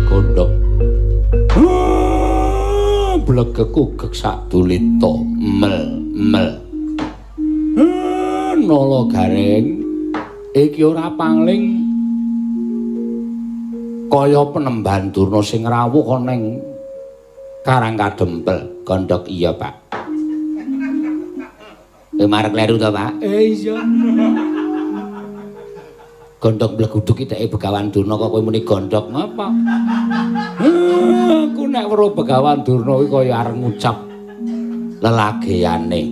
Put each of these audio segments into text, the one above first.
Gondok. Blegeku gek sak dulita mel. Nala Gareng iki ora pangling kaya penemban Durna sing rawuh ana ing Karangkadempel. Gondok iya, Pak. Marek kleru to, Pak? Iya. Gondok bleguduk iki teke Begawan Durna kok kowe muni gondok ngapa? Aku nek weruh Begawan Durna kuwi kaya arep ngucap lelageane.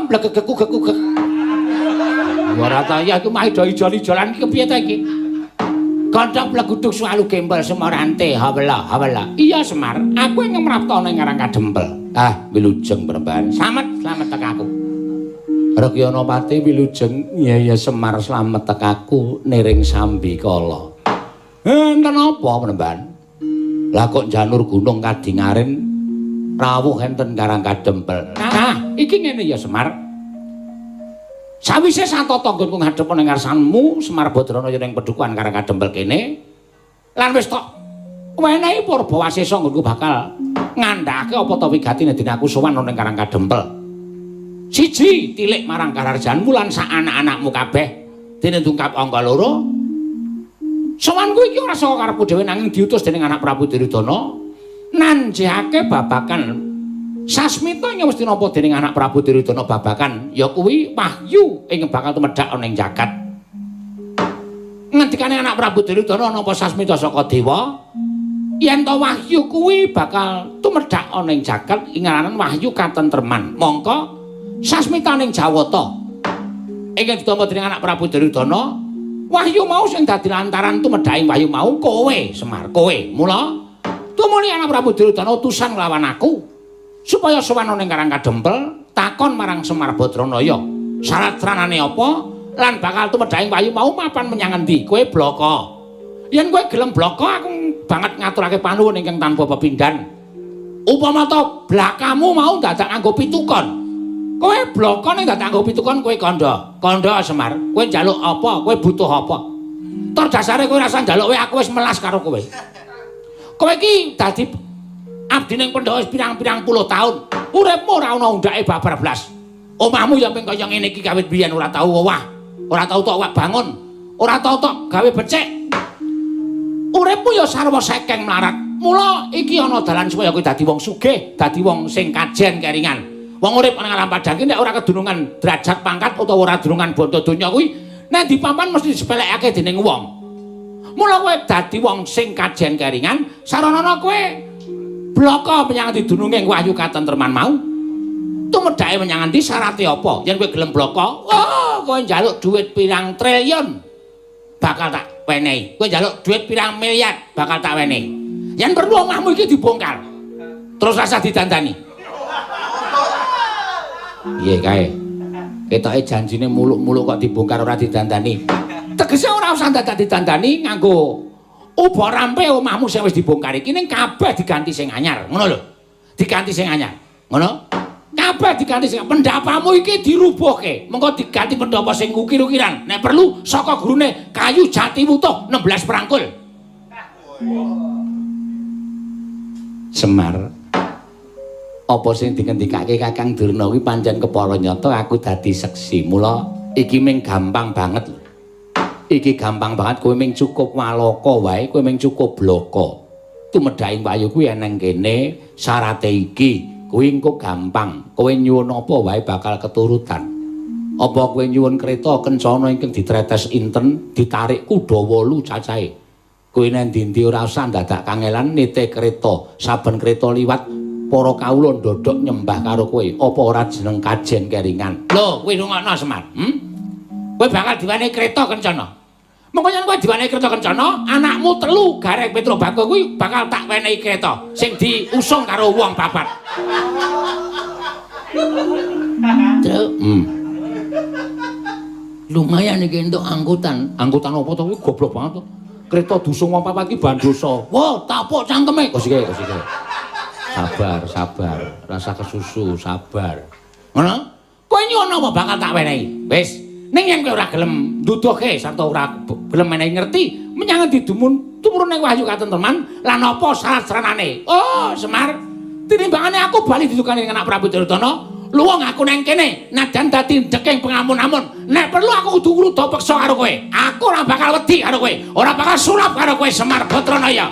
Blegegku gekku. Ora ta ya iku mah ijo-ijolan iki kepiye ta iki? Gondok bleguduk selalu gembel semorante hawala. Iya Semar, aku yang ngemrapta ning Karangkadempel. Wilujeng Perempuan. Slamet tekaku. Rekyana-pati Wilujeng, iya Semar slamet tekaku niring Sambikala. Enten apa Perempuan? Lah kok janur gunung Kadingaren rawuh enten Karangkadempel. Iki ngene ya Semar. Sawise satata nggonku ngadhep ning ngarsanmu Semar Badrana ning Pedukuhan Karangkadempel kene lan wis tok wenehi Purbawasesa nggonku bakal ngandhake apa ta wigatine dene aku sowan ning Karangkadempel. Siji tilik marang kararjanmu lan sak anak-anakmu kabeh dene tungkap angka 2. Sowanku iki ora saka karepku dhewe nanging diutus dening anak Prabu Duryudana nanjihake babakan sasmita yang mesti nampa dening anak Prabu Duryudana babakan ya kuwi wahyu ing bakal tumedhak ana ing jagat. Ngendikane anak Prabu Duryudana nampa sasmita saka dewa yen to wahyu kuwi bakal tumedhak ana ing jagat ing aranan wahyu katentreman. Mongko sasmita ning Jawata ingkang ditampa dening anak Prabu Duryudana wahyu mau sing dadi lantaran tumedhake wahyu mau kowe Semar kowe. Mula tumuli anak Prabu Duryudana utusan nglawan aku supaya sowan ning Karangkadempel takon marang Semar Badranaya syarat ranane apa lan bakal tumedhake wahyu mau mapan menyang endi. Kowe blaka. Yen kowe gelem blaka aku banget ngaturake panuwun ingkang tanpa pepindhan. Upama to blakamu mau dadak nganggo pitukon. Kowe blaka ning dadak nganggo pitukon kowe kandha. Kandha Semar. Kowe njaluk apa? Kowe butuh apa? Tur dasare kowe rasa njaluk kowe aku wis melas karo kowe. Kowe iki dadi abdi ning Pandhawa pirang-pirang puluh taun. Uripmu ora ana undhake babar blas. Omahmu ya ping kaya ngene iki kawit biyen ora tau owah, ora tau tok bangun, ora tau tok gawe becik. Uripmu ya sarwa sekeng mlarat. Mula iki ana dalan supaya kowe dadi wong sugih, dadi wong sing kajen keringan. Wong urip nang alam padang iki nek ora kedunungan derajat pangkat utawa ora durungan bondo donya kuwi nek dipapan mesti disepelekake dening wong. Mula kowe dadi wong sing kajen keringan, saranana kowe blaka menyang didununge wahyu katentreman mau. Tumedhake menyang endi syarate apa? Yen kowe gelem blaka, kowe njaluk dhuwit pirang triliun bakal tak wenehi. Kowe njaluk dhuwit pirang miliar bakal tak wenehi. Yen perlu omahmu iki dibongkar. Terus rasa didandani. Piye kae? Ketoke janjine muluk-muluk kok dibongkar ora didandani. Tegese ora usah dadak didandani nganggo uba rampe omahmu sing wis dibongkar iki ning kabeh diganti sing anyar, ngono lho. Diganti sing anyar. Ngono? Kabeh diganti sing pendapamu iki dirubuhke. Mengko diganti pendapa sing ukir-ukiran. Nek perlu saka gurune kayu jati wutuh 16 perangkul. Semar. Apa sing dingendikake Kakang Durna kuwi pancen kepara nyata aku dadi seksi. Mula iki ming gampang banget. Iki gampang banget kowe ming cukup walaka wae, kowe ming cukup blaka. Tumedhake wayu kuwi eneng kene, syarate iki. Kuwi engko gampang. Kowe nyuwun apa wae bakal keturutan. Apa kowe nyuwun kreta kencana ingkang ditretes inten, ditarik kuda 8 cacahe. Kowe nek ndi-ndi ora usah dadak kangelan nite kreta. Saben kreta liwat para kawula ndodhok nyembah karo kowe. Apa ora jeneng kajen keringan? Lho, kowe rungokno Semar. Kowe bakal diwenehi kreta kencana. Mengko yen kowe diwenehi kreta kencana, anakmu 3 Gareng Petrobako kuwi bakal tak wenehi kreta sing diusung karo wong papat. Truk. Lumayan iki entuk angkutan. Angkutan apa to kuwi goblok banget to. Kreta diusung wong papat iki bandosa. Wah, tapuk cangkeme. Kosike. Sabar. Rasa kesusu, sabar. Ngono? Kowe nyuwun apa bakal tak wenehi. Wis. Ning yen kowe ora gelem nduduhke sarta ora gelem menehi ngerti, menyang endi tumurune wahyu katentreman lan apa syarat-syaratane? Oh, Semar, tinimbangane aku bali ditukani dengan anak Prabu Duryudana. Luwung aku nang kene, najan dadi deking pengamun-amun. Nek perlu aku kudu ngruda peksa karo kowe. Aku ora bakal wedi karo kowe, ora bakal sulap karo kowe Semar Batranaya.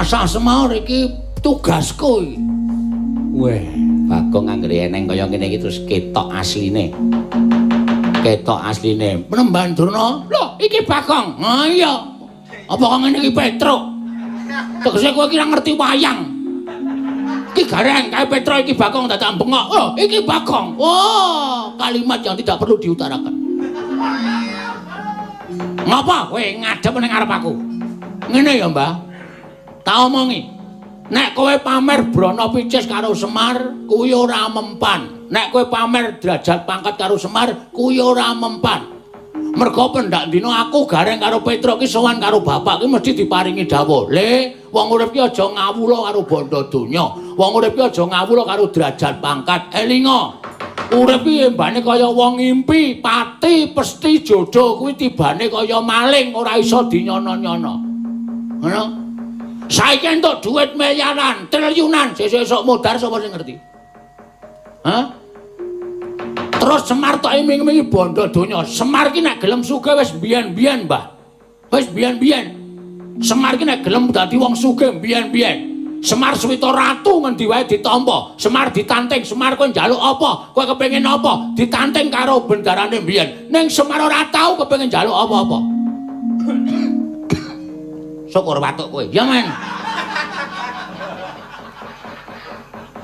Rasa Semar iki tugasku iki. Weh, Bagong anggere eneng kaya ngene iki terus ketok asline. Ketok asline. Penemban Durna. Lho, iki Bagong. Ha iya. Apa kok ngene iki Petruk? Tegese kowe iki ora ngerti wayang. Iki gareng kae Petruk iki Bagong dadak bengok. Oh, iki Bagong. Oh, kalimat yang tidak perlu diutarakan. Ngapa kowe ngadep ning arep aku? Ngene ya, Mbah. Tak omongi, nek kowe pamer brana picis karo Semar, kuwi ora mempan. Nek kowe pamer derajat pangkat karo Semar, kuwi ora mempan. Mergo pendak dina aku gareng karo Petruk ki sowan karo bapak ki mesti diparingi dawuh. Le, wong urip ki aja ngawula karo bondo donya. Wong urip ki aja ngawula karo derajat pangkat. Elinga. Urip ki embane kaya wong ngimpi, pati pesti jodoh kuwi tibane kaya maling ora iso dinyono-nyono. Ngono? Saiki entuk dhuwit miliaran, triliunan, sesuk modar sapa sing ngerti? Hah? Terus Semar tok iming-imingi bondo donya. Semar ki nek gelem sugih wis biyen-biyen, Mbah. Wis biyen-biyen. Semar ki nek gelem dadi wong sugih biyen-biyen. Semar Swita Ratu ngendi wae ditampa. Semar ditanting, Semar kowe njaluk apa? Kowe kepengin apa? Ditanting karo bendarane biyen. Ning Semar ora tau kepengin njaluk apa-apa. Syukur watuk kowe. Ya men.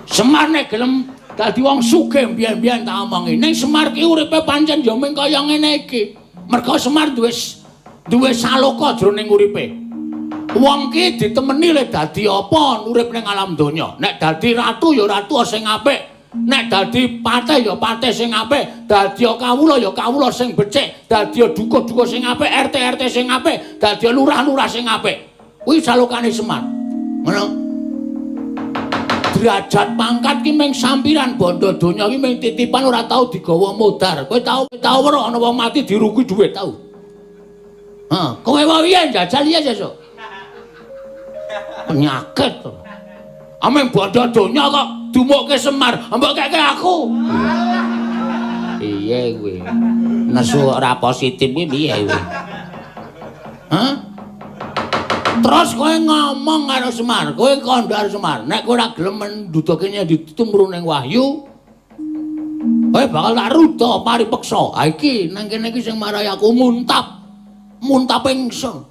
Semar nek gelem dadi wong sugih biyen-biyen tak omongi. Ning Semar ki uripe pancen ya mung kaya ngene iki. Mergo Semar duwe saloka jroning uripe. Wong ki ditemeni lek dadi apa urip ning alam donya. Nek dadi ratu ya ratu sing apik. Nek dadi patih ya patih sing apik, dadi kawula ya kawula sing becik, dadi dukuh-dukuh sing apik, RT-RT sing apik, dadi lurah-lurah sing apik. Kuwi salokane Semar. Ngono. Derajat pangkat ki mung sampiran bondo donya ki mung titipan ora tau digawa modar. Kowe tau weruh ana wong mati dirugi dhuwit tau. Ha, kowe wae jajal ya sesuk. Penyakit to. Ameng bondo donya kok dumukke Semar, mbok keke aku. Piye kuwi? Nesu ora positif kuwi piye kuwi? Hah? Terus kowe ngomong karo Semar, kowe kandhar Semar, nek kowe ora gelem menduduke ditumru ning Wahyu, kowe bakal tak ruda paripeksa. Ha iki nang kene iki sing marai aku muntap. Muntap ingsun.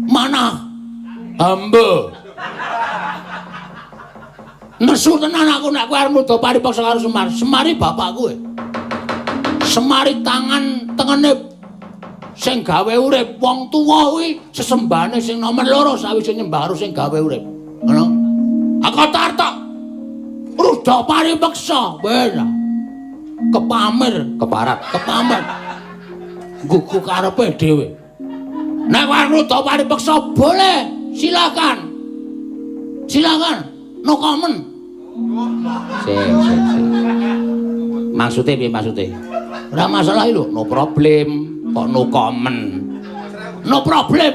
Mana? Hamba. Nesu tenan aku nek kowe arep nuduh paripaksa karo Semar. Semari bapakku. Semari tangan tengene sing gawe urip wong tuwa kuwi sesembahane sing nomor 2 sawise nyembah karo sing gawe urip. Ngono. Aku tartok. Ruda paripaksa. Wes. Kepamer, keparat, kepamer. Gugu karepe dhewe. Nek kowe ruda paripaksa boleh, silakan. Silakan. No comment. Maksudnya piye maksudnya? Ora masalah lho, no problem. Kok no comment? No problem.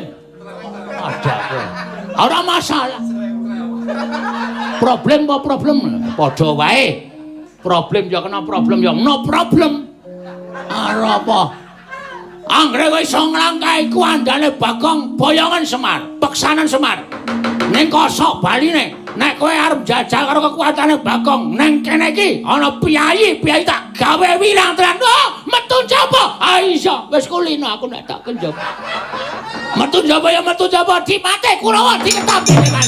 Ada kowe. Ora masalah. Problem apa problem? Padha wae. Problem ya kena problem ya no problem. Ora apa. Anggere kowe iso nglangkahi kuandane Bagong boyongan Semar, peksanan Semar. Ning kosok baline, nek kowe arep jajal karo kekuatane Bagong, ning kene iki ana piyayi tak gawe wirang tenan. Oh, metu njaba. Ah iso, wis kulino aku nek tak njaba. Metu njaba ya metu njaba, dimate Kurawa diketap tenan.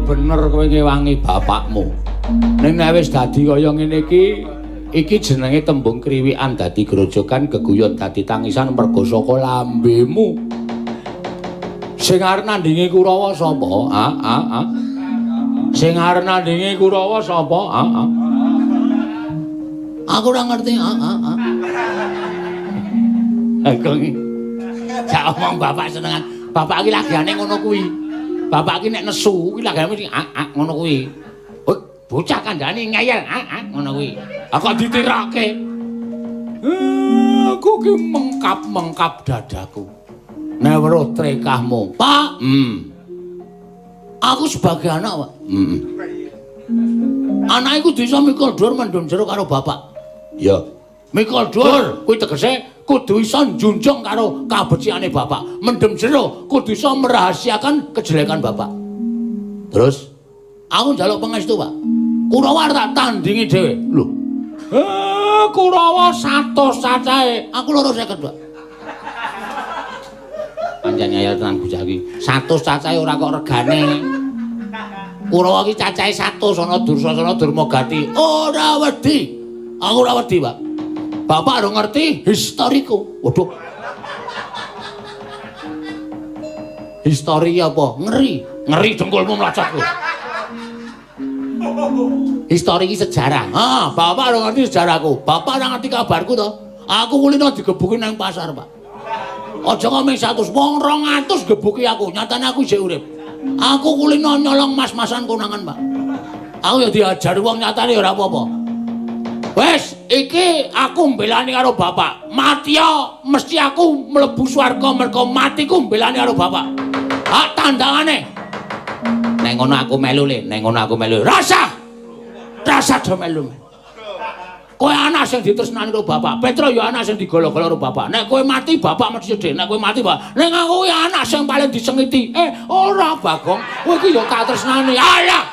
Bener kowe kowe ngewangi bapakmu. Ning nek wis dadi kaya ngene iki jenenge tembung kriwikan dadi grojogan, geguyon dadi tangisan merga saka lambemu. Sing arep nandingi Kurawa sapa? Sing arep nandingi Kurawa sapa? Aku ora ngerti. Aku gak omong bapak senengan. Bapak iki lagane ngono kuwi. Bapak iki nek nesu kuwi lagane mesti ngono kuwi. Bocah kandhane ngeyel ngono kuwi. Aku ditirake. Aku ki mengkap-mengkap dadaku. Nek weruh trekahmu, Pak. Aku sebagai anak, Pak. Anak iku desa mikul dur mendem jero karo bapak. Ya. Mikul dur kuwi tegese kudu iso njunjung karo kabeciane bapak. Mendem jero kudu iso merahasiakan kejelekan bapak. Terus aku njaluk pangestu, Pak. Kurawa tak tandingi dhewe. Lho. Kurawa 100 cacahe. Aku 250, Pak. Pancen ngayal tenan bocah iki. 100 cacahe ora kok regane. Kurawa iki cacahe 100 ana Dursasana Durmagati. Ora wedi. Aku ora wedi, Pak. Bapak ora ngerti historiku. Waduh. Histori apa? Ngeri. Ngeri dengkulmu mlacak kowe. Histori iki sejarah. Bapak ora ngerti sejarahku. Bapak ora ngerti kabarku to. Aku kulino digebuki nang pasar, Pak. Aja ngomong 100, wong 200 gebuki aku. Nyatane aku isih urip. Aku kulino nyolong mas-masan konangan, Pak. Aku ya diajari wong nyatane ora apa-apa. Wes, iki aku mbelani karo bapak. Mati ya mesti aku mlebu swarga merga matiku mbelani karo bapak. Hak tandangane. Nek ngono aku melu le, nek ngono aku melu. Rasa do melu. Kowe anak sing ditresnani karo bapak, Petro ya anak sing digolo-golo karo bapak. Nek kowe mati bapak mesti sedih, nek kowe mati bapak. Nek aku kuwi anak sing paling disengiti. Ora Bagong, kowe iki ya tak tresnani. Alah.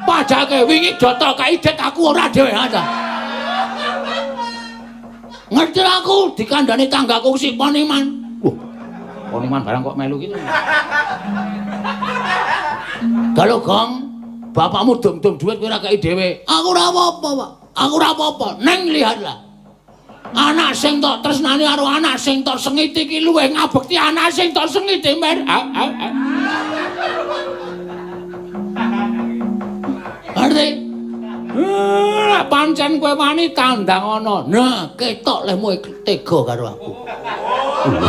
Pajake wingi joto kaidet aku ora dhewe aja. Ngerti aku dikandani tanggaku si Poniman. Poniman barang kok melu gitu. Kalau Gong, bapakmu dum-dum duit kowe ora kei dhewe. Aku ora apa-apa, Pak. Aku ora apa-apa. Neng lihatlah. Anak sing tok tresnani karo anak sing tok sengiti iki luwih ngabekti anak sing tok sengiti, Mer. Ngerti? Pancen kowe wani tandang ana. Nah, ketok lehmu tega karo aku.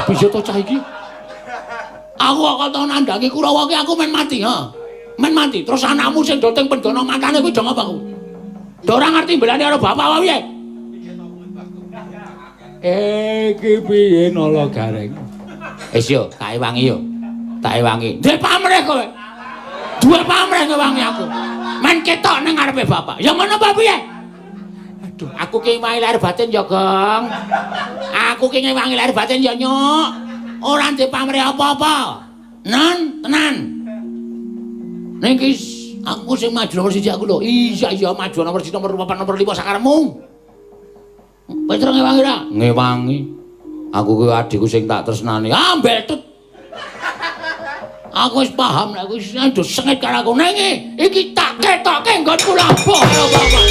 Bisa to cah iki? Aku kok tau nandangi Kurawa ki aku men mati, Men mati. Terus anakmu sing do teng pendana matane kuwi do ngapa ku? Do ora ngerti mbelani karo bapak wae piye? Iki piye nala gareng? Yo, tak ewangi yo. Tak ewangi. Duwe pamrih kowe. Duwe pamrih ngewangi aku. Men ketok ning ngarepe bapak. Ya ngono apa piye? Aduh, aku ki ngewangi lahir batin ya, Gong. Aku ki ngewangi lahir batin ya, Nyuk. Ora ndek pamrih apa-apa. Tenan. Ning ki aku sing maju nomor 1 aku lho. Iya maju nomor 1 nomor 4 nomor 5 sakarepmu. Petro ngewangi ra? Ngewangi. Aku ki adikku sing tak tresnani. Mbetut. Aku wis paham nek wis ndo sengit karo aku. Ning iki tak ketoke nggonku lampah karo bapak.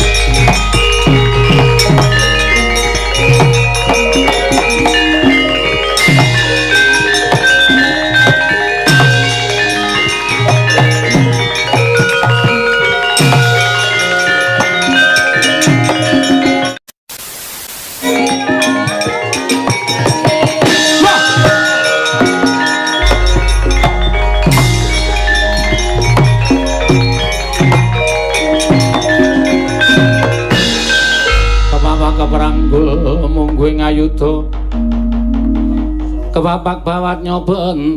Keperanggul mungguh ngayuda kepapak bawat nyobentar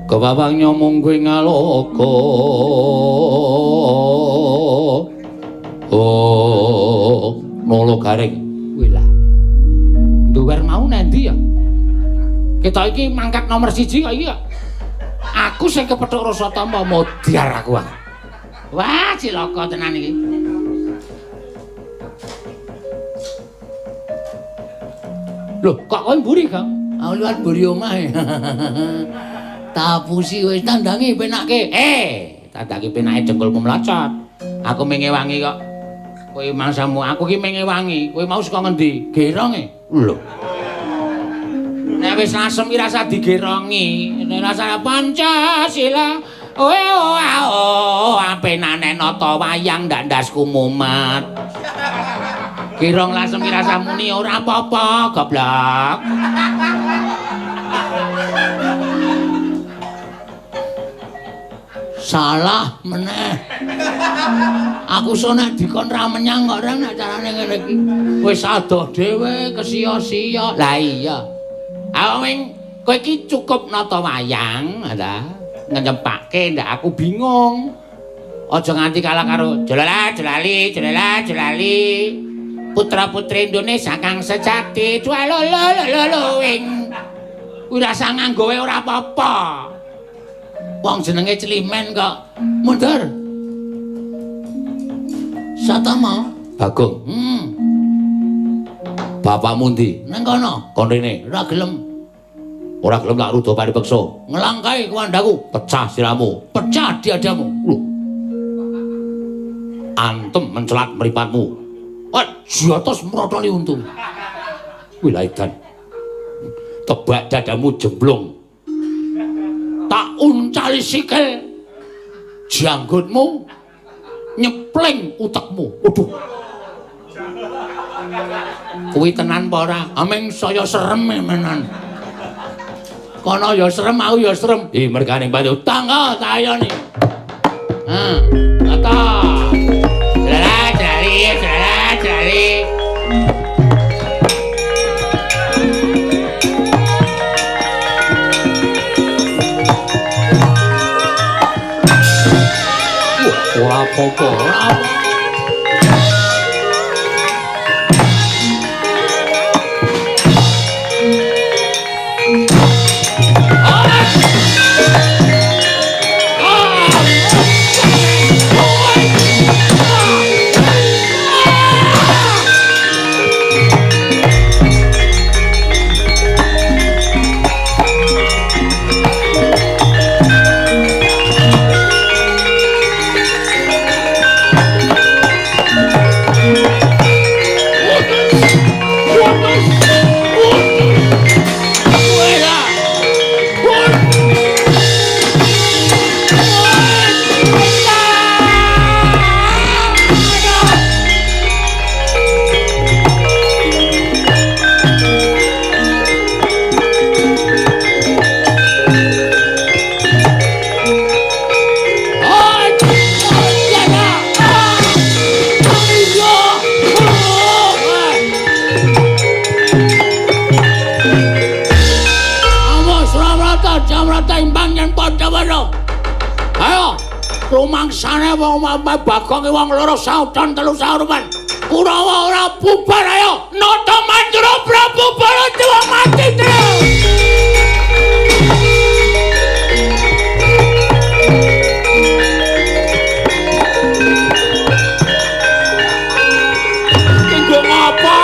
kepapak nyomungguh ngaloko nolo garing wila duwer mau nendi ya kita iki mangkat nomor 1 kok iki aku sing kepethuk rasa tampa modiar aku. Wah, cilaka tenan iki. Loh, kok kowe mburi, Kang? Aku liwat mburi omahe. Tapusi wis tandangi penake. Tandangi penake dengkulmu mlacot. Aku mengewangi kok. Kowe mangsamu, aku ki mengewangi. Kowe mau saka ngendi? Geronge. Lho. Nek wis lasem ki rasa digerongi. Nek rasa Pancasila. Apenane nata wayang ndandasku mumet. Kirong lasem ki rasa muni ora apa-apa, goblok. Salah meneh. Aku sonek dikon ra menyang kok ora nek carane ngene iki. Wis adoh dhewe kesia-sia. Lah iya. Awing kowe iki cukup nata wayang, ta? Ngenyepake ndak aku bingung. Aja nganti kalah karo jelali. Putra-putri Indonesia kang sejati. Wing. Kuwi rasa nganggo ora apa-apa. Wong jenenge Celimen kok mundur. Satama Bagong. Bapakmu ndi? Nang kono. Kon rene. Ora gelem. Ora gelem tak rudo paripeksa. Ngelangkai kuwandaku, pecah siramu, pecah diadamu. Lho. Antem mencelat mripatmu. Jotos mrotoli untung. Kuwi lha edan. Tebak dadamu jemblung. Tak uncali sikil janggutmu nyepling utekmu. Waduh. Kuwi tenan apa ora? Ameng saya serem menan. Kono ya serem, aku ya serem. Mergane bantu tangga tayane. Kata. Jali. Ora apa-apa. Rumangsane wong Bagong wong loro saudan telu saurupan. Kurawa ora bubar ayo. Nata Mandura Prabu Baladewa mati terus. Kenggo ngapa?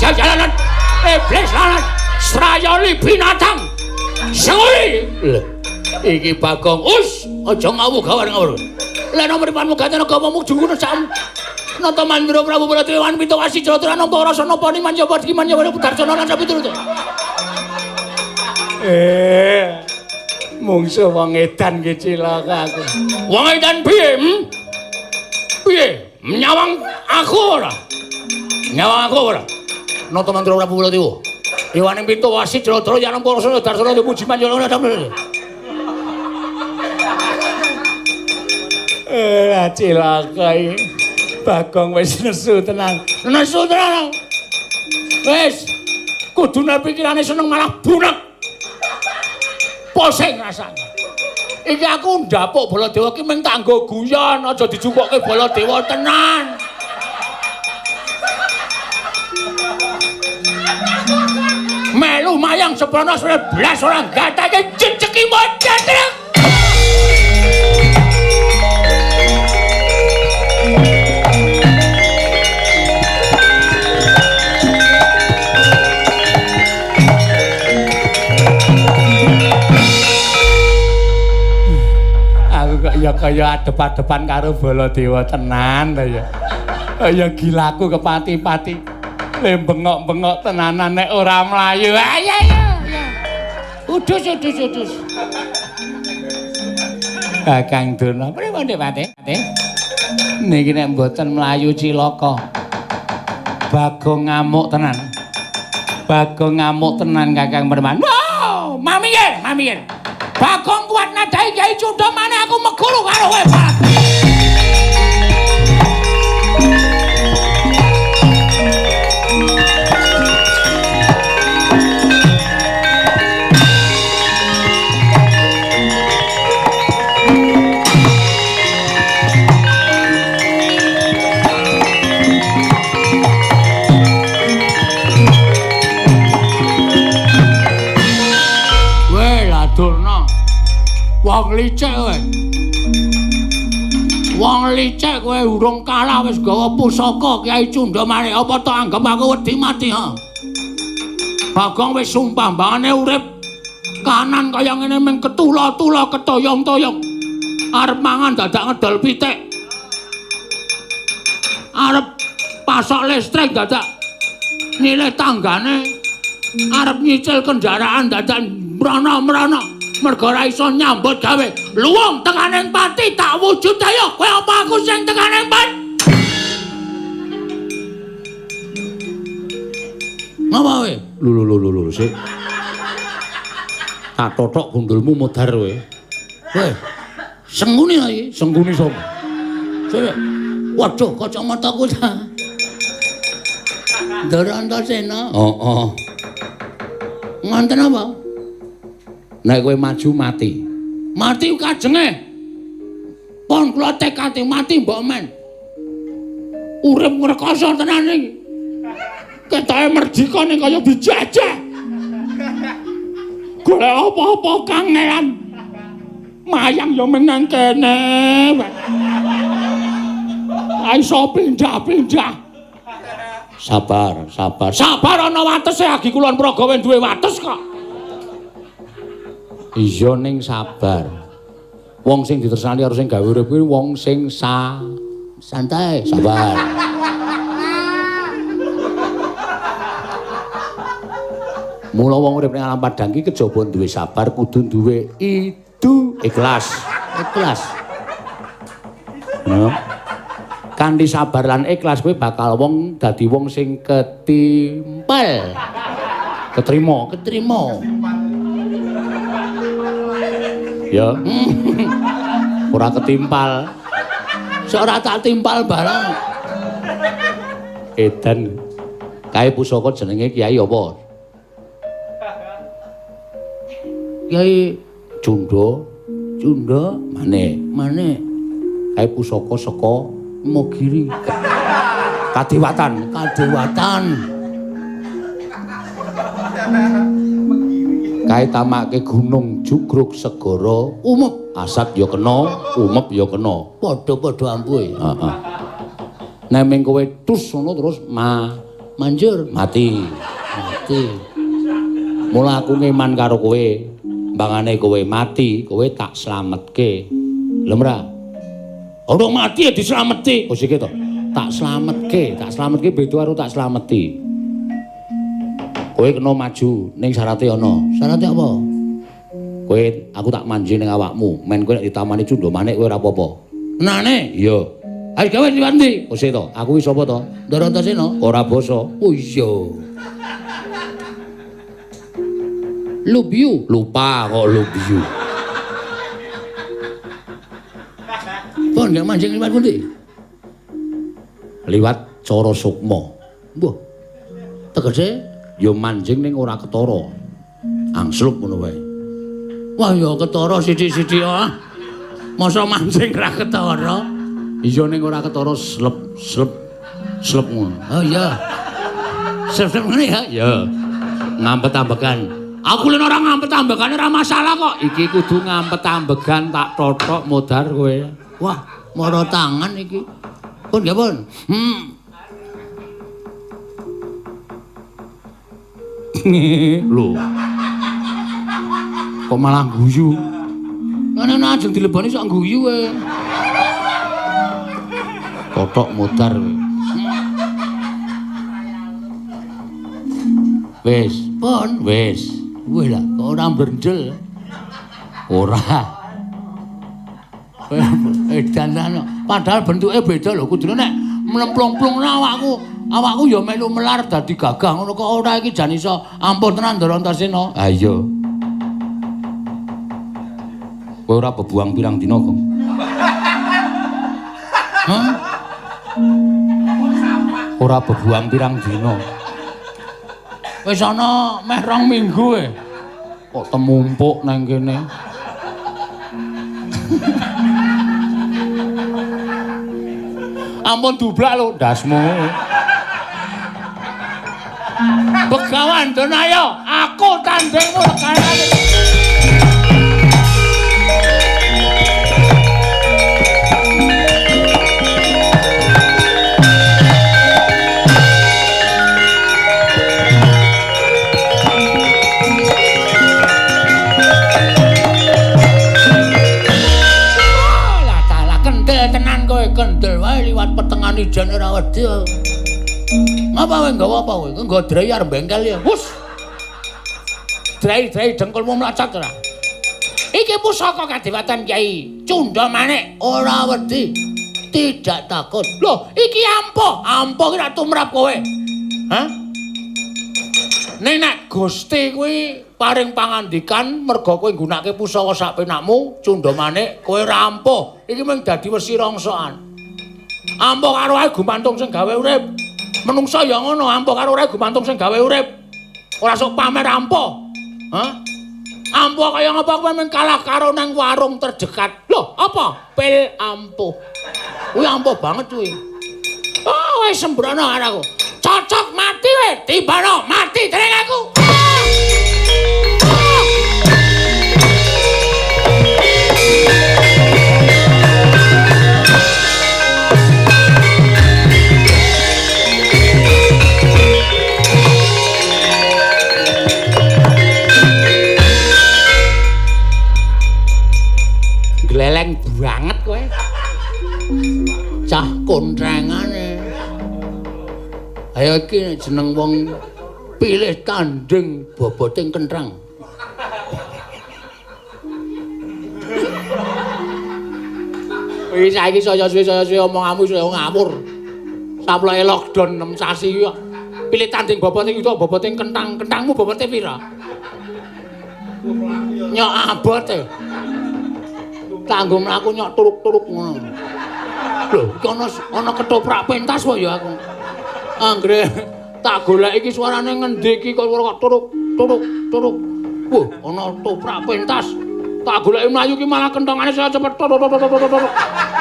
Jalanan iblis lalat srayali binatang senguli. Iki Bagong us aja ngawur-ngawur. Lha nomor panmu gatene agamamu jungune sak Nata Mandura Prabu Baladewa Pitawasi Jatra nampa rasa napa ni manjaba iki manjaba Budarjana lan sapiturute. Mungsu wong edan ki cilaka aku. Wong edan piye? Piye? Nyawang aku ora. Nata Mandura Prabu Baladewa. Dewaning Pitawasi Jatra ya nampa rasa Budarjana muji manjaba lan sapiturute. Cilaka iki. Bagong wis nesu tenan. Wis kudune pikirane seneng malah bunek. Pusing rasane. Iki aku ndapuk Baladewa ki mung tak nggo guyon, aja dijupukke Baladewa tenan. Melu mayang seprono 11 ora gathake jejeki modal. kaya adep-adepan karo Baladewa tenan ta ya. Kaya gilaku kepati-pati. Le bengok-bengok tenanan nek ora mlayu. Ya. Udus. Kakang Durna, pripun Dik Pati? Niki nek mboten mlayu cilaka. Bagong ngamuk tenan. Bagong ngamuk tenan Kakang Perman. Wow, mami. Bagong kuat nadahi Kyai Cundha maneh aku meguru karo kowe, Pak. Wong licik kowe urung kalah wis gawa pusaka Kyai Cundha maneh apa to anggap aku wedi mati ha. Bagong wis sumpah mbangane urip kanan kaya ngene mung ketula-tula ketoyong-toyong. Arep mangan dadak ngedol pitik. Arep pasok listrik dadak nilai tanggane. Arep nyicil kendaraan dadak mrana-mrana. Mergo ora iso nyambut gawe luwung tekaning pati tak wujud ayo kowe apa aku sing tekaning pati ngapa kowe lho sik tak totok gundulmu modar kowe sengune iki sengune sapa sik waduh kacamataku ta Darantasena nganten apa nek kowe maju mati. Mati kajenge. Pon kula tekati mati mbok men. Urip ngrekoso tenan iki. Ketoke merdika ning kaya dijajah. Golek apa-apa kangelan. Mayang yo menang kene. Iso pindah-pindah. Sabar ana watese agi kulon Pragawe duwe wates kok. Iya ning sabar. Wong sing ditresnani karo sing gawe urip kuwi wong sing santai, sabar. Mula wong urip ning alam padang iki kejaba duwe sabar, kudu duwe ikhlas. Nah. Kanthi sabar lan ikhlas kowe bakal wong dadi wong sing ketimpal. Ketrima. Ya. Ora ketimpal. Ora tak timpal barang. Edan. Kae pusaka jenenge Kyai apa? Kyai Cundha maneh. Kae pusaka saka Mogiri. Kadewatan. Kae tamake gunung jugruk segara umep asat ya kena umep ya kena padha-padha ampuhe heeh nek ming kowe tus ngono terus manjur mati mula aku ngeman karo kowe mbangane kowe mati kowe tak slametke lho mra ora mati ya dislameti oh sik to tak slametke beda karo tak slameti. Kowe kena maju ning syarate ana. Syarate apa? Kowe aku tak manji ning awakmu. Men kowe nek ditamani Cundha manik kowe ora apa-apa. Enane? Iya. Ayo gawe diwanti. Oh sik to. Aku iki sapa to? Darantasena. Ora basa. Oh iya. Lubyu. Lupa kok lubyu. Pon gak manjing liwat pundi? Liwat Cara Sukma. Mbah. Tegese ya manjing ning ora ketara. Angsluk ngono wae. Wah ya ketara sithik-sithik ah. Masa manjing ra ketara? Iya ning ora ketara slep ngono. Oh iya. Slep ngene ya? Ya. Ngampet-ambekan. Aku len ora ngampet-ambekane ora masalah kok. Iki kudu ngampet-ambekan tak totok modar kowe. Wah, mara tangan iki. Pun ya pun. Lho. Kok malah guyu? Ngene ajeng dilebani sak guyu wae. Kotok mudar. Wis, pun wis. Wis lah, kok ora mbrendel. Ora. Edan padahal bentuke beda lho, kudune nek mlemplung-plung awakku ya melu melar dadi gagah ngono kok ora iki jan iso ampun tenan Ndara Antasena. Ha iya. Kowe ora bebuang pirang dina kok. Hah? Ora bebuang pirang dina. Wis ana meh 2 minggu e. Kok temumpuk nang kene. Ampun dublak lho ndasmu. Begawan Donayo, aku tandingmu rekanane. Kendel wae liwat petengan ijan ora wedi. Ngapa wae nggawa apa kowe? Nggo drayar bengkel ya. Wus. Drai dengkulmu mlacat ora. Iki pusaka kadewatan Kyai Cunda Manik ora wedi. Tidak takut. Loh, iki ampuh ki ra tumrap kowe. Hah? Nek Gusti kuwi paring pangandikan merga kowe nggunakake pusaka sak penakmu Cunda Manik kowe ora ampuh. Iki mung dadi wesi rongsokan. Ampuh karo ae gumantung sing gawe urip. Menungsa ya ngono, ampuh karo ae gumantung sing gawe urip. Ora sok pamer ampuh. Hah? Ampuh kaya ngapa kowe mung kalah karo nang warung terdekat. Loh, apa? Pil ampuh. Kuwi ampuh banget kuwi. Oh, wis sembrono karo aku. Cocok mati we, timbano mati dereng aku. Gleleng banget kowe. Cah kontrengane. Ayo iki jeneng wong pilih tanding boboting kentrang. Wis saiki saya suwe omonganmu saya ngawur. Saploke lockdown 6 sasi iki kok. Pilih tanding boboting itu boboting kentang. Kentangmu bobote pira? Nyok abote. Kanggo mlaku nyok turuk-turuk ngono. Lho, iki ana ketoprak pentas wae ya aku. Anggere tak golek iki suarane ngendi iki kok turuk. Wah, ana toprak pentas. Tak goleki mlayu ki malah kentongane saya cepet.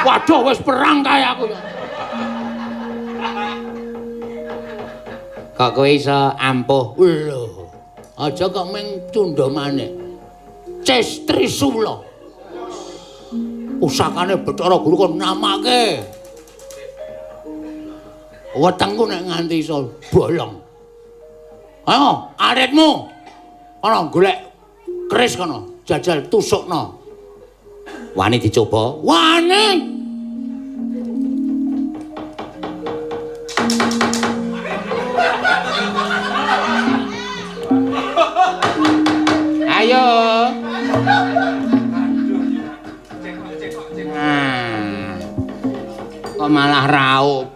Waduh, wis perang kae aku ya. Kok kowe iso ampuh? Lho. Aja kok mung Cunda Manik. Cis Trisula. Pusakane Bathara Guru kon namake. Wetengku nek nganti iso bolong. Ayo, aritmu. Ana golek keris kono, jajal tusukno. Wani dicoba? Wani. Ayo. Kok malah raup.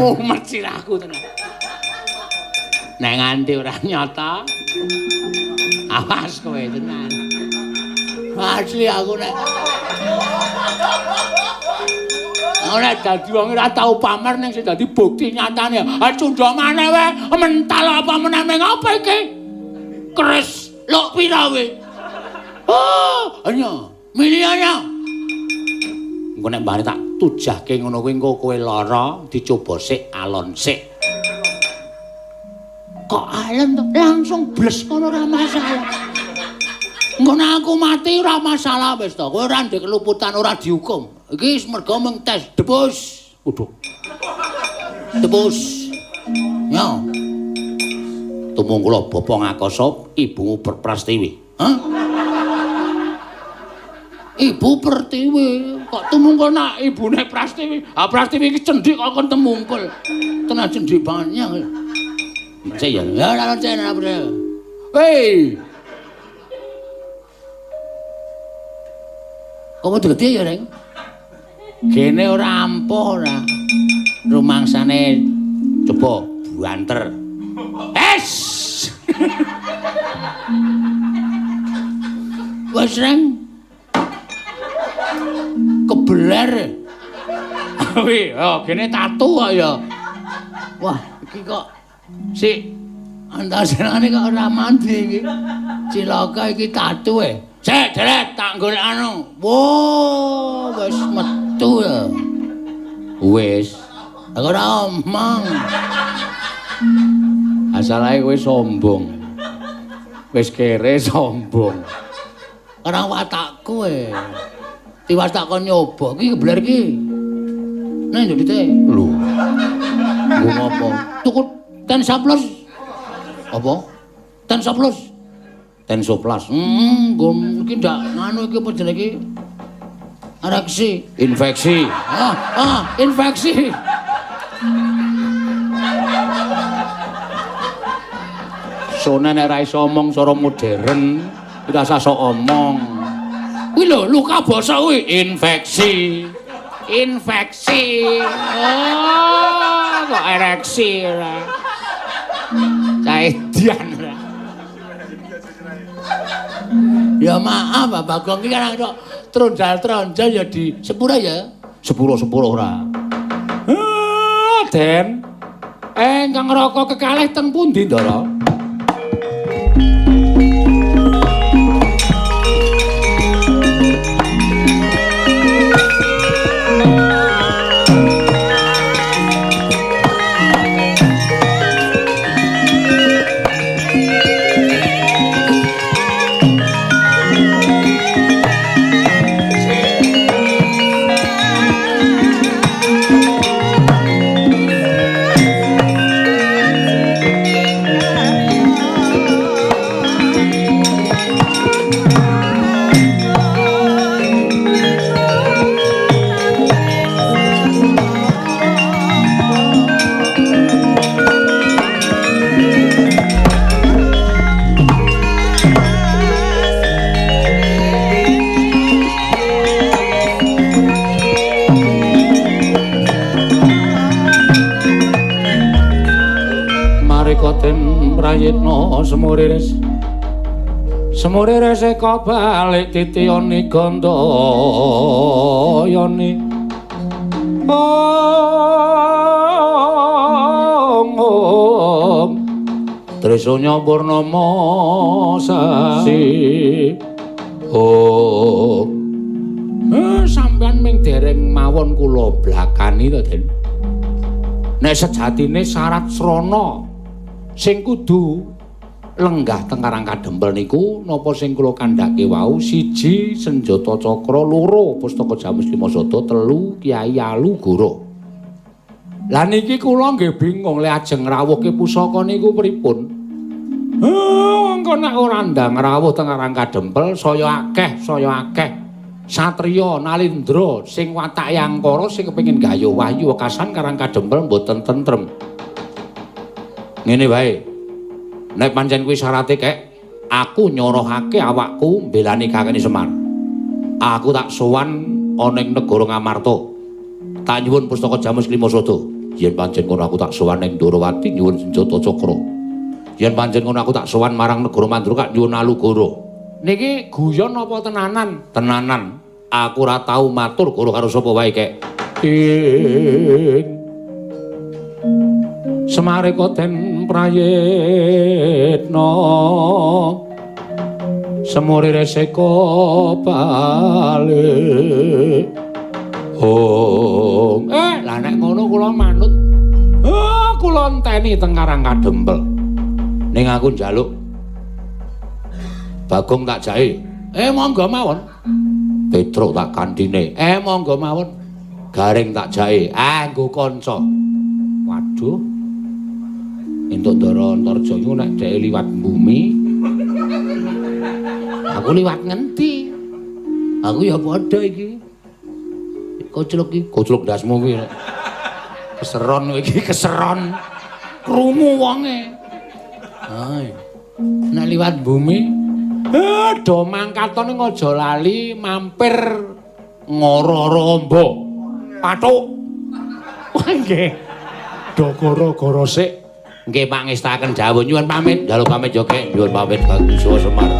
Mumet sirahku tenan. Nek nganti ora nyata. Awas kowe tenan. Asli aku nek. Ora dadi wong ora tau pamer ning sing dadi bukti nyatane. Cunda maneh wae mental apa meneh apa iki? Keris lok pira wae? Oh, anya, milianya. Engko nek mbane tak tujahke ngono kuwi engko kowe lara dicoba sik alon sik. Kok alon to? Langsung bles kono ora masalah. Engko nek aku mati ora masalah wis to. Kowe ora ndek keluputan ora dihukum. Iki mergo mung tes debus. Waduh. Debus. Ya. Tumungkula Bapa Ngakasa, ibumu Prastiwi. Hah? Ibu Pertiwi, kok tumungkul nak ibune Prastiwi? Ah Prastiwi iki cendhik kok kon tumungkul. Tenan cendhik banyak. Saya ya ora cene apa. Hei. Kamu dadi ya, Reng? Kene ora ampuh ora. Rumangsane coba buanter. Es. Wes, Reng. Kebeler. Wih, oh kene tatu kok ya. Wah, iki kok sik antasenane kok ora mandi iki. Cilaka iki tatu e. Sik, Deret, tak golek anu. Wo, wis metu ya. Wis. Aku ora omong. Asalae kowe sombong. Wis kere sombong. Ora watakku e. Tiwas tak kon nyoba iki kebeler iki. Nah, yo dite. Lho. Nggo ngopo? Tuku ten saplos. Apa? Ten saplos. Ten soplas. Nggo iki ndak nganu iki apa jenenge iki? Reaksi, infeksi. Infeksi. Sone nek ra iso omong cara modern, ora usah sok omong. Kuwi lho luka basa kuwi infeksi. Infeksi. Oh, kok ereksi ora. Caedian ora. Ya maaf, Pak Bagong iki kan kok trondal-trondal ya di sepura ya. Sepuro-sepuro ora. Den. Engkang raka kekalih teng pundi, Ndara? Prayitna semuriris semuriris eka balik titiyani gandayani Trisanya Purnama sasi sampean ming dereng mawon kula blakani to Den. Nek sejatine syarat srana sing kudu lenggah teng Karang Kadempel niku napa sing kula kandhake wau 1 senjata cakra 2 pustaka Jamus Limasada 3 Kyai Alugoro. Lah niki kula nggih bingung lek ajeng ngrawuhke pusaka niku pripun. Engko nek ora ndang rawuh teng Karang Kadempel saya akeh satriya Nalindra sing watake angkara sing kepengin gayo wahyu wekasan Karang Kadempel mboten tentrem. Ngene wae. Nek pancen kuwi syarate kek, aku nyorohake awakku mbelani Kakang Semar. Aku tak sowan ana ing negara Ngamarta. Tak nyuwun pustaka Jamus Limasada. Yen pancen ngono aku tak sowan ning Ndorowati nyuwun senjata cakra. Yen pancen ngono aku tak sowan marang negara Mandruka nyuwun Alugoro. Niki guyon apa tenanan? Tenanan. Aku ora tau matur karo sapa wae kek. Semareka den prayitna semurire seka balik lah nek ngono kula manut kula enteni teng Karang Kadempel ning aku njaluk Bagong tak jae monggo mawon Petruk tak kandhine monggo mawon Garing tak jae nggo kanca waduh entuk Ndara Antarja iku nek dhek dheweke liwat bumi. Aku liwat ngendi? Aku ya padha iki. Koclok dasmu kuwi. Keseron kowe iki keseron. Krungu wonge. Ha. Nek liwat bumi, do mangkatone aja lali mampir Ngororombo. Pathuk. Wah nggih. Do gara-gara sik. Nggih pangestaken dawuh nyuwun pamit. Dalu pamit joge nyuwun pamit Kang Suwa Semar.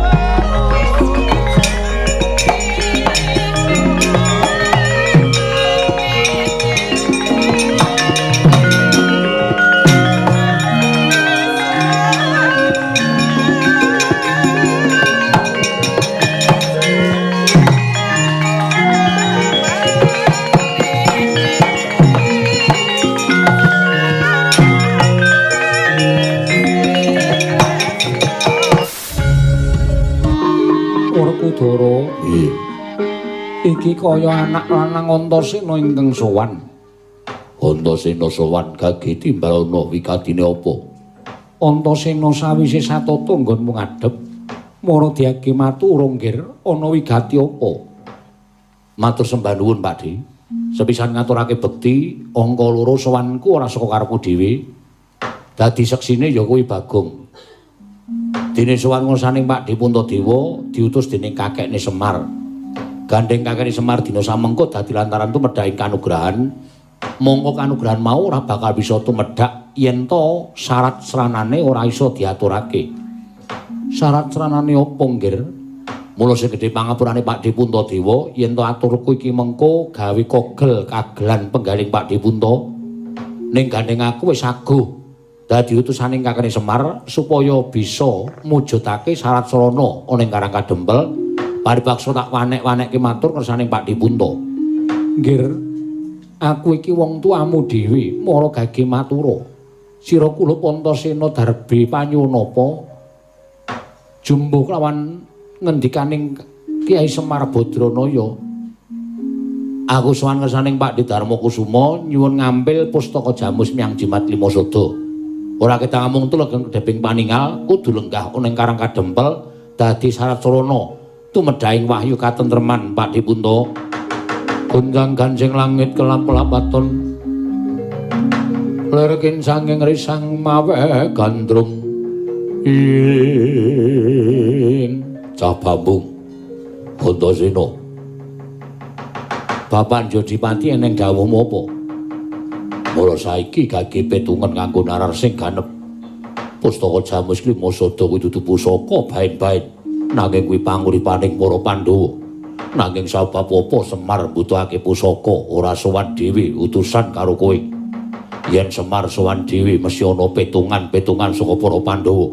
Doro. Iki kaya anak lanang Antasena ingkang sowan. Antasena sowan gage timbalana wikatine apa? Antasena sawise satata nggonmu ngadhep mara diake matur nggir ana wigati apa? Matur sembah nuwun Pakde. Sepisan ngaturake bekti angka 2 sowanku ora saka karepku dhewe. Dadi seksine ya kuwi Bagong. Dene sowan ngursaning Pakde Puntadewa diutus dening kakekne Semar. Gandeng kakekne Semar dina samengko dadi lantaran tumedhak kanugrahan. Mongko kanugrahan mau ora bakal bisa tumedhak yen to syarat sranane ora iso diaturake. Syarat sranane apa, Nggir? Mula sing gedhe pangapurane Pakde Puntadewa yen to aturku iki mengko gawe kogel kagelan penggaling Pakde Punta. Ning gandeng aku wis aguh dadi utusaning kakene Semar supaya bisa mujudake syarat sarana ana ing Karang Kadempel paripaksa tak wanek-wanekke matur kersaning Pakde Punta. Nggir, aku iki wong tuamu dhewe, mara gage matura. Sira kula Antasena Darbe Panyunapa jumbuh lawan ngendikaning Kyai Semar Badranaya. Aku sowan kersaning Pakde Darmakusuma nyuwun ngambil pustaka Jamus Myang Jimat Lima Sada. Ora kita ngomong tuh legeng kedeping paningal kudu lenggah ana ing Karang Kadempel dadi syarat sarana tumedhaing wahyu katentreman Pakde Punta. Gunjang ganjing langit kelap-kelapaton lerkin sanging risang mawe gandrung ing cah bambung Antasena. Bapak Jodipati eneng dawuhmu apa? Mula saiki gage petungen kanggo narar sing ganep. Pustaka Jamus Lima Sada kuwi dudu pusaka baen-baen, nanging kuwi panguripaning para Pandhawa. Nanging sabab apa Semar mbutuhake pusaka ora sowan dhewe utusan karo kowe. Yen Semar sowan dhewe mesti ana petungan-petungan saka para Pandhawa.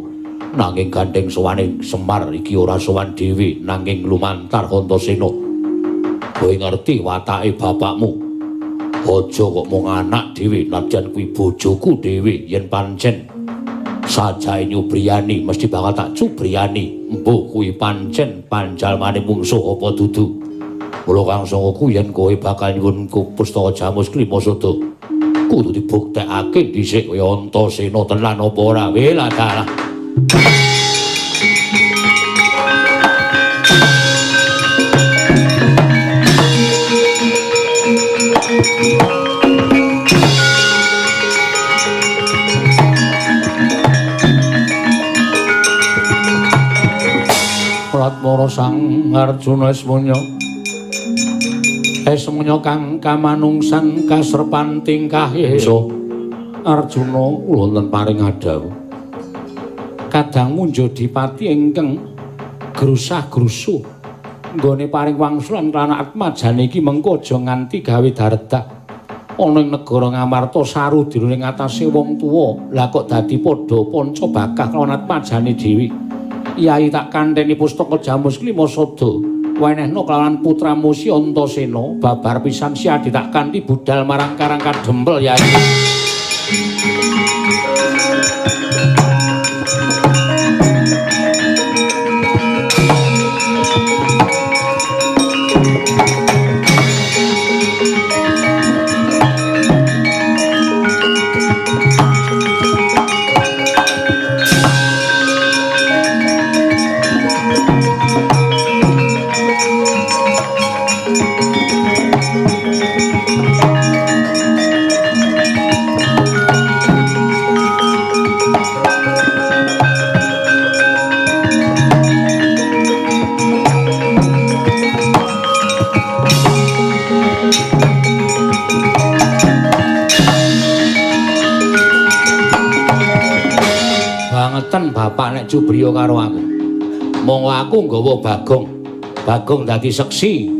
Nanging gandeng sowaning Semar iki ora sowan dhewe nanging lumantar Antasena. Kowe ngerti watake bapakmu? Aja kok mung anak dhewe, najan kuwi bojoku dhewe. Yen pancen sajae nyubriyani mesti bakal tak cubriyani. Mbuh kuwi pancen panjalmane mungsuh apa dudu. Mula Kang Sangaku yen kowe bakal nyuwun pustaka Jamus Lima Sada kudu dibuktekake dhisik kaya Antasena tenan apa ora. Wela dalah. Pratmara Sang Arjuna Esmunya kang kamanungsan kasrepan tingkah iso. Arjuna wonten paring adhawu kadang Munjadipati ingkang grusah-grusuh nggone paring wangsulan lan atmajane iki mengko aja nganti gawe daredak ana ing negara Ngamarta sarudira ning atase wong tuwa. Lah kok dadi padha panca bakah lawan atmajane dhewe. Yai tak kandheni pustaka Jamus Lima Sada wenehna kelawan putramu Si Antasena babar pisan si adi tak kanthi budal marang Karang Kadempel Yai. Cubriya karo aku. Monggo aku nggawa Bagong. Bagong dadi seksi.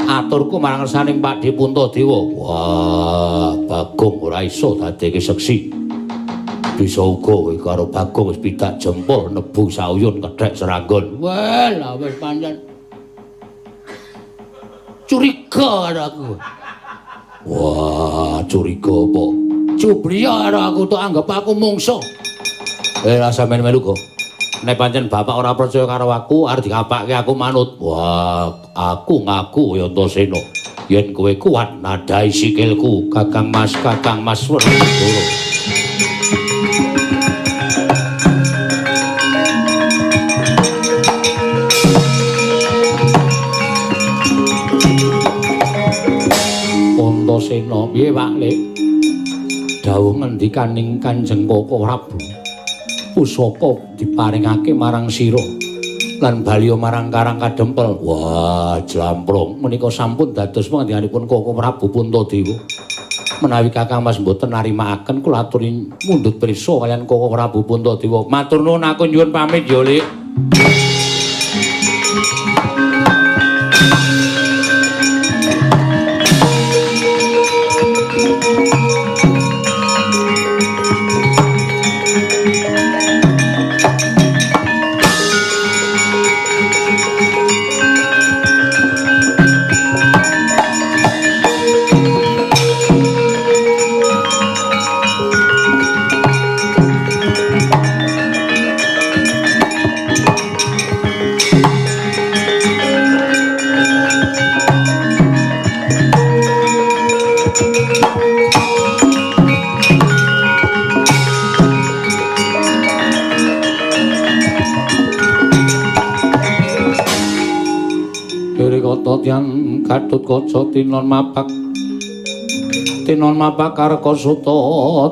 Aturku marang ngersaning Pakde Puntadewa. Wah, Bagong ora iso dadeke seksi. Bisa uga kowe karo Bagong wis pidak jempol nebu sauyun kethek seranggon. Wah, lah wis pancen curiga karo aku. Wah, curiga apa? Cubriya karo aku tok anggap aku mungsuh. Lah sampeyan melu kok. Nek pancen bapak ora percaya karo aku, arep dikapakke aku manut. Wah, aku ngaku Antasena. Yen kowe kuat nadai sikilku, Kakang Mas Werkudara. Antasena, piye Pak Lek? Dawuh ngendikaning Kanjeng Koko Prabu. Pusaka diparingake marang sira lan baliya marang Karang Kadempel. Wah, jlamprong menika sampun dados pangandikanipun Koko Prabu Puntadewa. Menawi Kakang Mas mboten narimakaken kula aturi mundhut prisa kaliyan Koko Prabu Puntadewa. Matur nuwun, aku nyuwun pamit ya, Lik. Yang Gatotkaca tinon mapak Karkasuta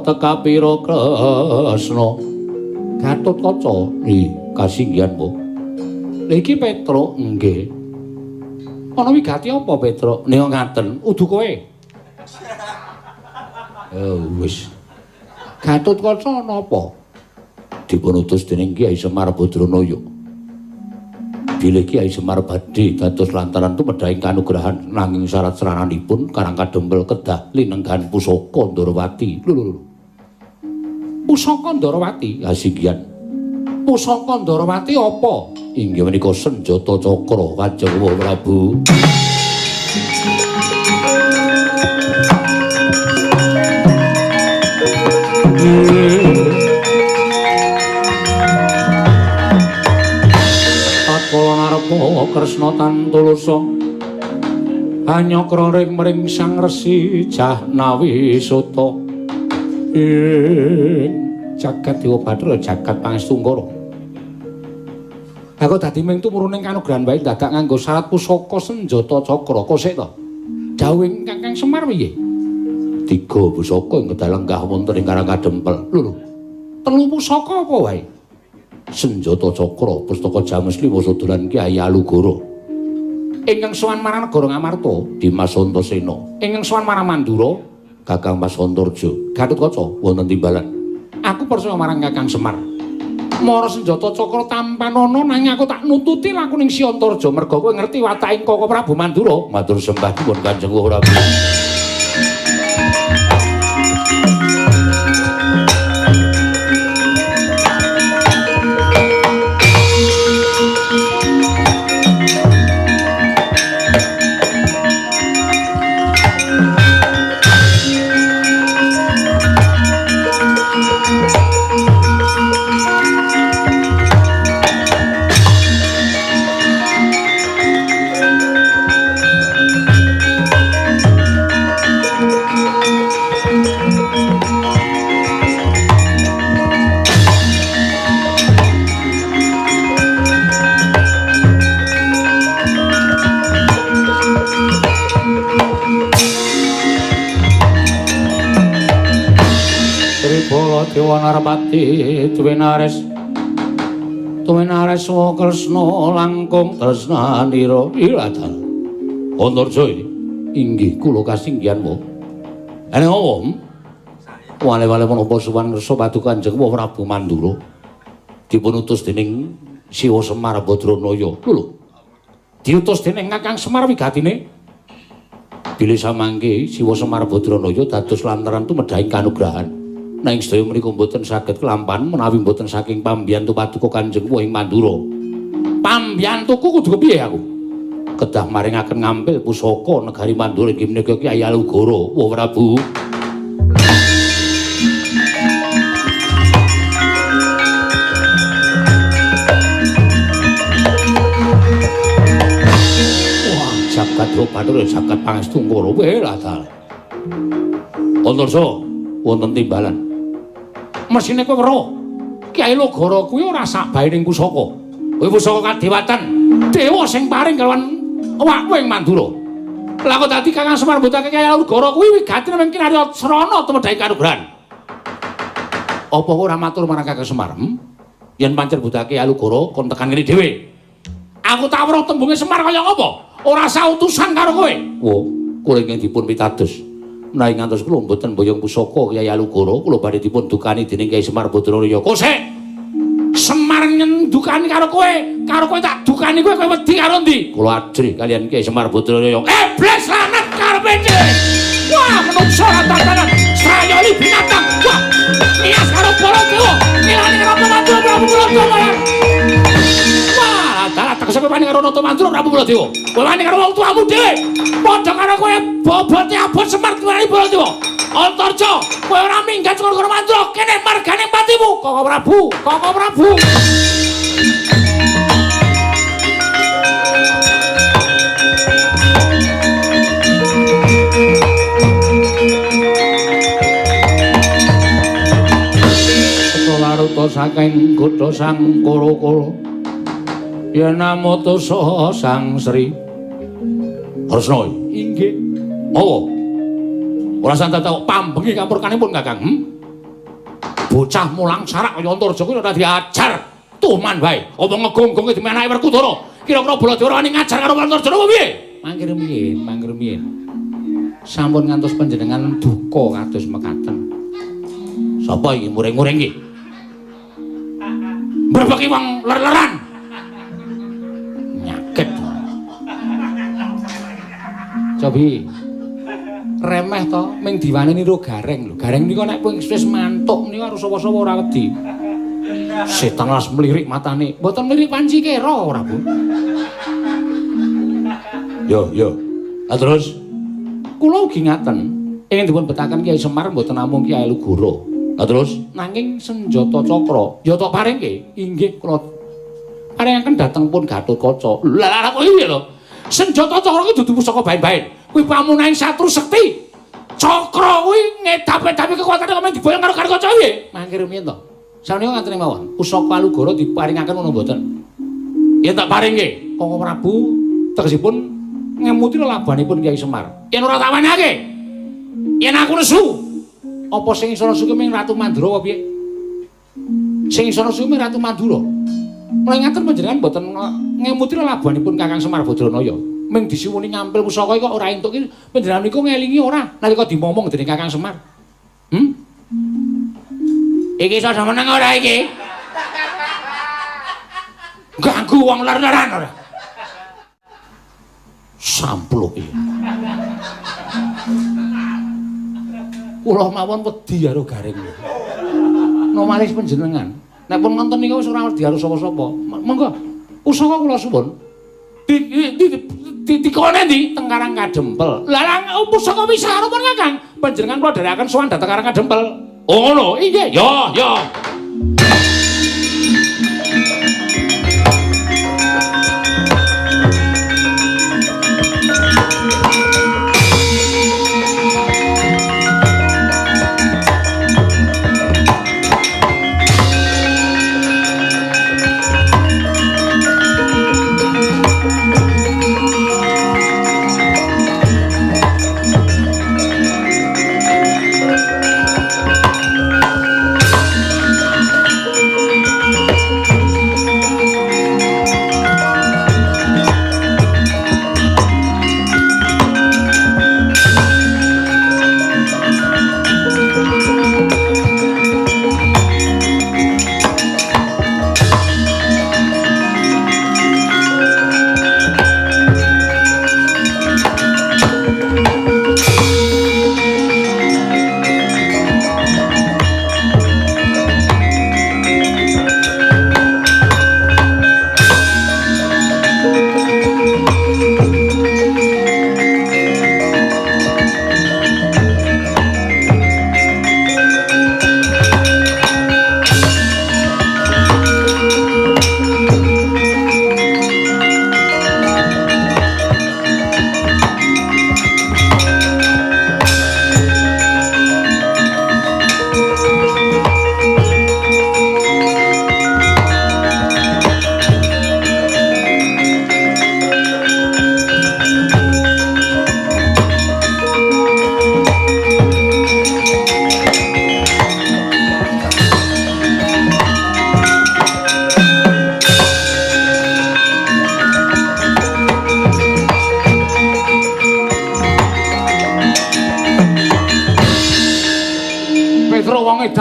teka pira Kresna. Gatotkaca kasinggihanmu. Lha iki Petruk nggih. Ana wigati apa Petruk? Nek ngaten, udu kowe. Wis. Gatotkaca napa? Dipun utus dening Kyai Semar Badranaya. Bilih Kyai Semar badhe dados lantaran tumedhahing kanugrahan nanging syarat serananipun Karang Kadempel kedah linenggan pusaka Ndarawati. Lho. Pusaka Ndarawati kasinggihan. Pusaka Ndarawati apa? Inggih menika senjata cakra Kanjeng Prabu. Kala narpa Kresna Tantulasa anyakra ring Sang Resi Jahnawi Suta ing jagat Dewa Bathara jagat Pangestu-Ngkara. Aku dadi ming tumurune kanugrahan wae dadak nganggo syarat pusaka senjata cakra kosek to. Dawuhing Kakang Semar piye? 3 pusaka ing kedal lenggah wonten ing Karang Kadempel. Lho. 3 pusaka apa wae? Senjata cakra pustaka James Lima Sodolan Kyai Alugara. Ingkang sowan marang negara Ngamarta Dimas Antasena. Ingkang sowan marang Mandura Kakang Mas Antarja. Gatotkaca wonten timbalan. Aku percaya marang Kakang Semar. Mara senjata cakra tampan ana nanging aku tak nututi lakuning Si Antarja merga kowe ngerti wataking Koko Prabu Mandura. Matur sembah nuwun Kanjeng Prabu. Dewa Narpati Tuwinares Kresna langkung tresnanira Iladal Antarja inggih kula kasinggihanmu. Ene om wale-wale menapa suwan ngersa paduka Kanjeng Prabu Mandura dipun utus dening Siwa Semar Badranaya. Lho. Diutus dening Kakang Semar wigatine bilih samangke Siwa Semar Badranaya dados lantaran tumedhahing kanugrahan. Nanging sedaya menika mboten saged kelampahan menawi mboten saking pambiyantu paduka Kanjeng Wohing Mandura. Pambiyantuku kudu kepiye aku? Kedah maringaken ngampil pusaka negari Mandura inggih menika Kyai Alugara, Wah Prabu. Wah, jagat Bathara jagat pangestu ngoro weladal. Antarsa wonten timbalan. Mesine kowe weruh, Kyai Alugara kuwi ora sak bae ning pusaka. Kuwi pusaka kadewatan dewa sing paring kalawan Wohing Mandura. Lah kok dadi Kakang Semar mbutake Kyai Alugara kuwi wigatine mengki narya srana tumedhaing kanugrahan. Apa ora matur marang Kakang Semar? Yen pancen mbutake Alugara kon tekan ngene dhewe. Aku tak weruh tembunge Semar kaya ngapa? Ora sautusan karo kowe. Wo, kula ingkang dipun pitados. Menawi ngantos kula mboten mboyong pusaka Kyai Alugara, kula badhe dipun dukani dening Kyai Semar Badranaya. Kosek Semar nyendukani karo kowe tak dukani kowe wedi karo ndi? Kula ajrih kalian Kyai Semar Badranaya. Iblis lanat karepe dhewe. Wah, menungso tatanan strayali binatang. Wah, nias karo Baladewa, ngilani karo Mandura Prabu Baladewa. Wah, dalah tegese kowe wani karo Mandura Prabu Baladewa. Kowe wani karo wong tuamu dhewe. Padha karo kowe bobote abot Semar tuwani Baladewa. Antarja, kowe ora minggat karo Mandura, kene margane patimu, Koko Prabu, Koko Prabu. Laruta saking kutha Sang Kala-kala yen namata saha Sang Sri Kresna inggih mawa ora santai tak pambengi kampurkanipun Kakang. Bocah mulang sarak kaya Antarja kuwi ora diajar tuman wae apa ngegong-gonge demi anake Werkudara. Kira-kira Baladewa wani ngajar karo Antarja apa piye? Mangkir miyin sampun ngantos panjenengan duka kados mekaten. Sapa iki muring-muring iki? Berbagi wong ler-leran. Nyakit. Cobi. Remeh to, ming diwane niru Gareng lho. Gareng nika nek kowe wis mantuk nika karo sapa-sapa ora wedi. Setan las melirik matane. Mboten melirik panci kera ora, Bu. Yo. Lah terus kula ugi ngaten. Ingin dipun betaken Kyai Semar mboten namung Kyai Alugara. Lah terus nanging senjata cakra ya tok paringke inggih kula paringaken dhateng pun Gatotkaca. Lah kowe piye lho? Senjata cakra kuwi dudu pusaka baen-baen. Kuwi pamunahing satru sekti. Cakra kuwi ngedap-edapi kekuatane kok diboyong karo Gatotkaca piye? Mangkir miyen to. Samenika ngaten mawon. Pusaka Alugara diparingaken ngono mboten? Yen tak paringke, Koko Prabu tegesipun ngemuti labanipun Kyai Semar. Yen ora tak wenehake, yen aku nesu apa sing isana suki ming Ratu Mandura apa piye? Sing isana suki ming Ratu Mandura. Mulai ngaten panjenengan mboten ngemuti labanipun Kakang Semar Badranaya. Ming disiwuni ngampil pusaka kok ora entuk iki panjenengan niku ngelingi ora nalika dimomong dening Kakang Semar. Iki iso meneng ora iki? Ganggu wong ler-leran ora. Sampluk iki. Kula mawon wedi karo Gareng. Nomalis panjenengan. Nek pun ngonten niku wis ora wedi karo sapa-sapa. Monggo usaka kula suwun. Dikone ndi? Teng Karang Kadempel. Lah pusaka wis karo pun Kakang. Panjenengan kula dherekaken sowan dhateng Karang Kadempel. Oh ngono. Inggih. Yo.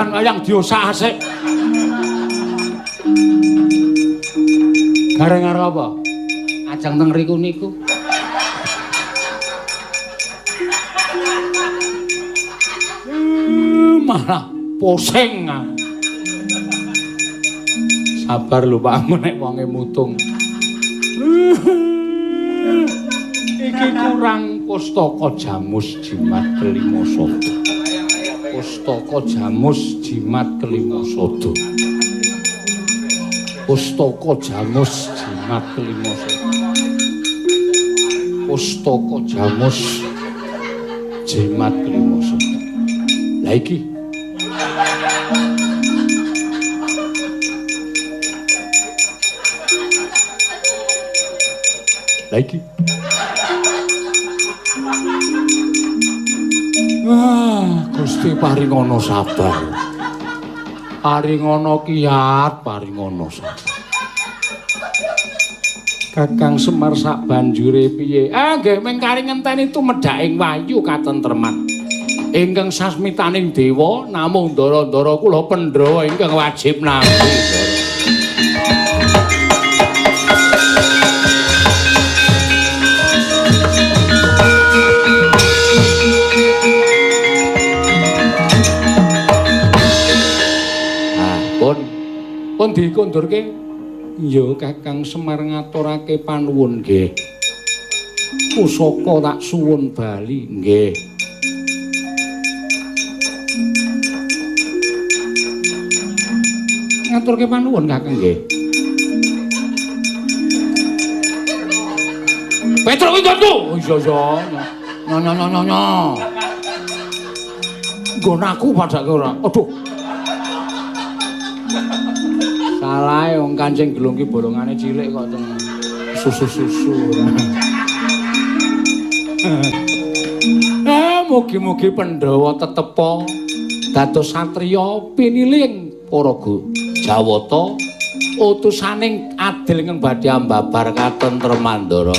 edan wayang diosak asik. Gareng karo apa? Ajang teng riku niku. Malah pusing. Sabar lho Pak, nek wonge mutung. Iki kurang pustaka jamus jimat kelima sada. Pustaka jamus jimat kelima sada. Pustaka jamus jimat kelima sada. Pustaka jamus jimat kelima sada. Lah iki lagi. Wah, Gusti paringono sabar. Paringono kiyat, paringono sabar. Kakang Semar sak banjure piye? Nggih mengkari ngenteni tumedhaking wayu katentreman. Ingkang sasmitaning dewa namung ndara-ndara kula Pandhawa ingkang wajib nampi. Pun dikondurke ya Kakang Semar ngaturake panuwun nggih. Pusaka tak suwun bali nggih. Ngaturke panuwun Kakang nggih. Petro Windondo. Oh iya. Nyo. Nggon aku padake ora. Aduh. Salah wong Kancing Gelung ki bolongane cilik kok teng susu-susu. Mugi-mugi Pandhawa tetepa dados satriya piniling para Jawata utusaning adil ingkang badhe ambabar katentreman ndara.